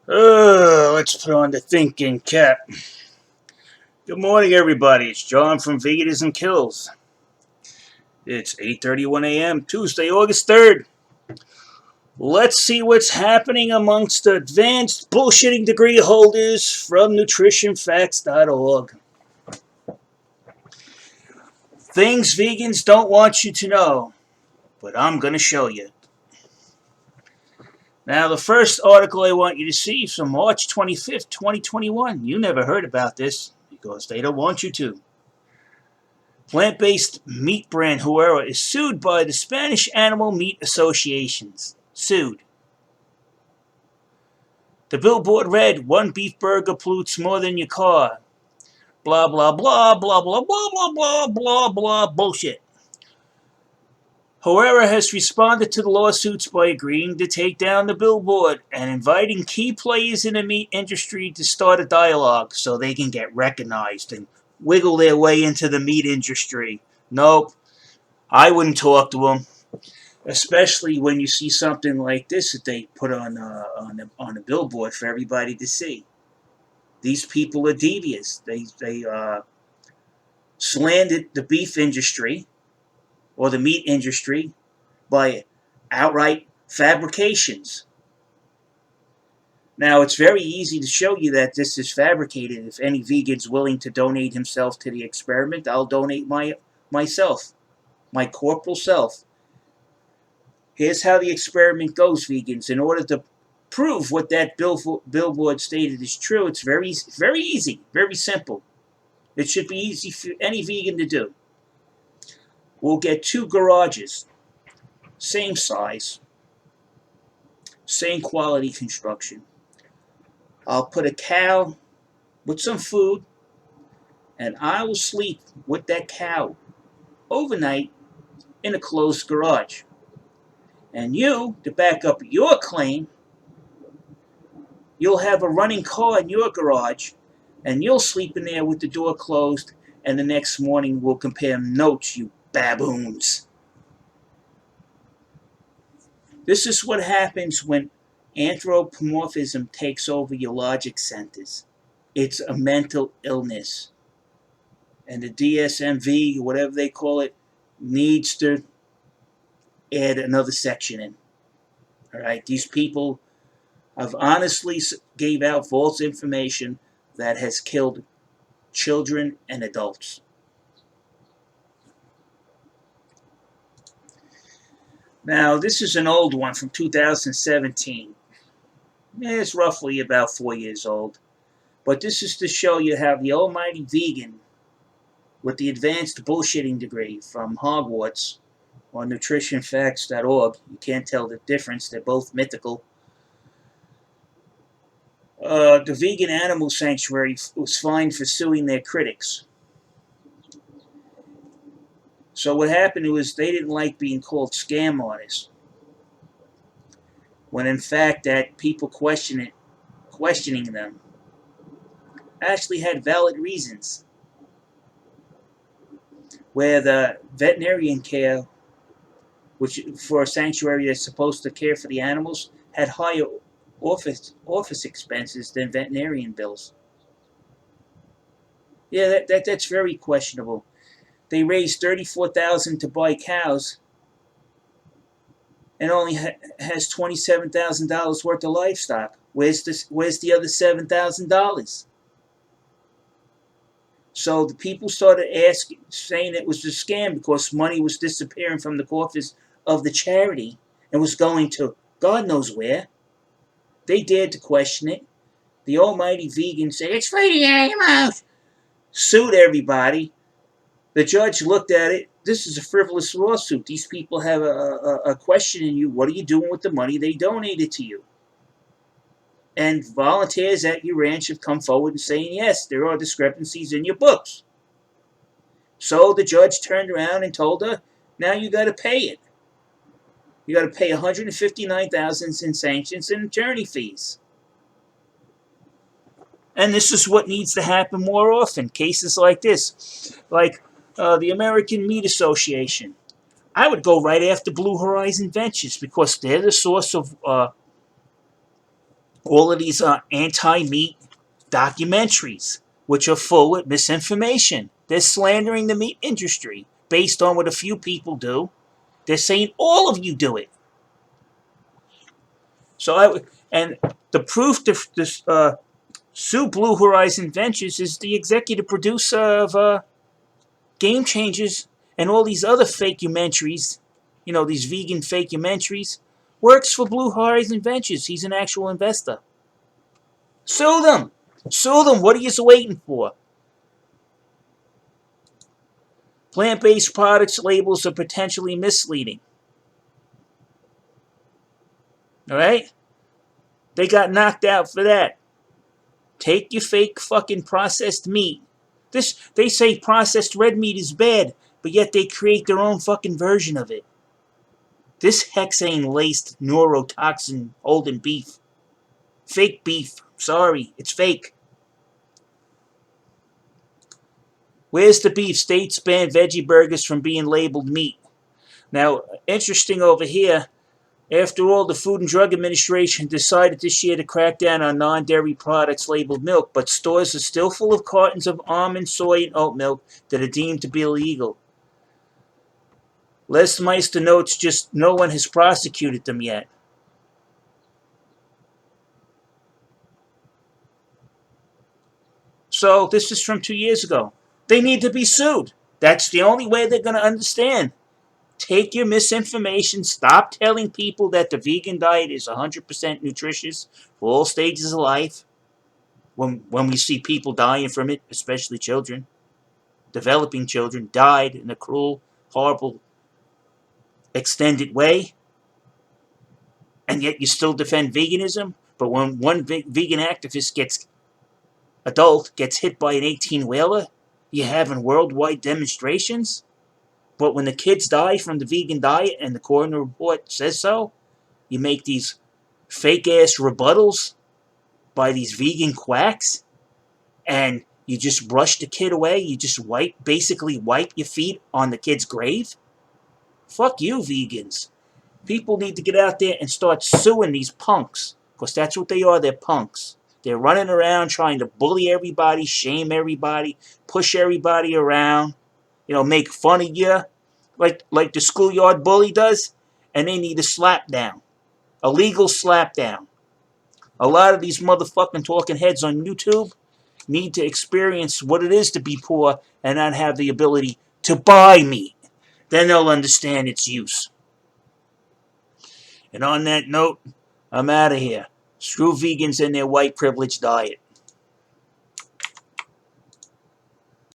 Let's put on the thinking cap. Good morning, everybody. It's John from Veganism KILLS. It's 8:31 a.m. Tuesday, August 3rd. Let's see what's happening amongst the advanced bullshitting degree holders from nutritionfacts.org. Things vegans don't want you to know, but I'm going to show you. Now, the first article I want you to see is from March 25th, 2021. You never heard about this because they don't want you to. Plant-based meat brand Huera is sued by the Spanish Animal Meat Associations. Sued. The billboard read, "One beef burger pollutes more than your car." Blah, blah, blah, blah, blah, blah, blah, blah, blah, blah, bullshit. Huera has responded to the lawsuits by agreeing to take down the billboard and inviting key players in the meat industry to start a dialogue so they can get recognized and wiggle their way into the meat industry. Nope, I wouldn't talk to them. Especially when you see something like this that they put on a billboard for everybody to see. These people are devious. They slandered the beef industry or the meat industry by outright fabrications. Now, it's very easy to show you that this is fabricated. If any vegan's willing to donate himself to the experiment, I'll donate myself, my corporal self. Here's how the experiment goes, vegans. In order to prove what that billboard stated is true, it's very easy, very simple. It should be easy for any vegan to do. We'll get 2 garages, same size, same quality construction. I'll put a cow with some food, and I will sleep with that cow overnight in a closed garage. And you, to back up your claim, you'll have a running car in your garage, and you'll sleep in there with the door closed, and the next morning we'll compare notes, you baboons. This is what happens when anthropomorphism takes over your logic centers. It's a mental illness. And the DSMV, whatever they call it, needs to add another section in. All right, these people have honestly gave out false information that has killed children and adults. Now, this is an old one from 2017. It's roughly about 4 years old. But this is to show you how the almighty vegan with the advanced bullshitting degree from Hogwarts on nutritionfacts.org, you can't tell the difference, they're both mythical. The Vegan Animal Sanctuary was fined for suing their critics. So what happened was they didn't like being called scam artists, when in fact that people questioning them actually had valid reasons. Where the veterinarian care, which for a sanctuary that's supposed to care for the animals, had higher office expenses than veterinarian bills. Yeah, that's very questionable. They raised $34,000 to buy cows, and only has $27,000 worth of livestock. Where's the other $7,000? So the people started saying it was a scam because money was disappearing from the coffers of the charity and was going to God knows where. They dared to question it. The almighty vegan said, "It's for the animals." Sued everybody. The judge looked at it. This is a frivolous lawsuit. These people have a question in you. What are you doing with the money they donated to you? And volunteers at your ranch have come forward and saying, yes, there are discrepancies in your books. So the judge turned around and told her, now you got to pay it. You got to pay $159,000 in sanctions and attorney fees. And this is what needs to happen more often. Cases like this, like the American Meat Association. I would go right after Blue Horizon Ventures because they're the source of All of these are anti-meat documentaries, which are full of misinformation. They're slandering the meat industry based on what a few people do. They're saying all of you do it. And the proof to sue Blue Horizon Ventures is the executive producer of Game Changers and all these other fake-umentaries, these vegan fake-umentaries, works for Blue Horizon Ventures. He's an actual investor. Sue them. Sue them. What are you waiting for? Plant-based products labels are potentially misleading. All right? They got knocked out for that. Take your fake fucking processed meat. They say processed red meat is bad, but yet they create their own fucking version of it. This hexane-laced neurotoxin holding beef. Fake beef. Sorry, it's fake. Where's the beef? States ban veggie burgers from being labeled meat. Now, interesting over here, after all, the Food and Drug Administration decided this year to crack down on non-dairy products labeled milk, but stores are still full of cartons of almond, soy, and oat milk that are deemed to be illegal. Les Meister notes just no one has prosecuted them yet. So this is from 2 years ago. They need to be sued. That's the only way they're going to understand. Take your misinformation. Stop telling people that the vegan diet is 100% nutritious for all stages of life. When we see people dying from it, especially children, developing children, died in a cruel, horrible, extended way, and yet you still defend veganism. But when one vegan activist gets hit by an 18-wheeler, you're having worldwide demonstrations. But when the kids die from the vegan diet and the coroner report says so, you make these fake-ass rebuttals by these vegan quacks, and you just brush the kid away. You just basically wipe your feet on the kid's grave. Fuck you, vegans. People need to get out there and start suing these punks, because that's what they are. They're punks. They're running around trying to bully everybody, shame everybody, push everybody around, make fun of you, like the schoolyard bully does, and they need a slap down, a legal slap down. A lot of these motherfucking talking heads on YouTube need to experience what it is to be poor and not have the ability to buy meat. Then they'll understand its use. And on that note, I'm out of here. Screw vegans and their white privilege diet.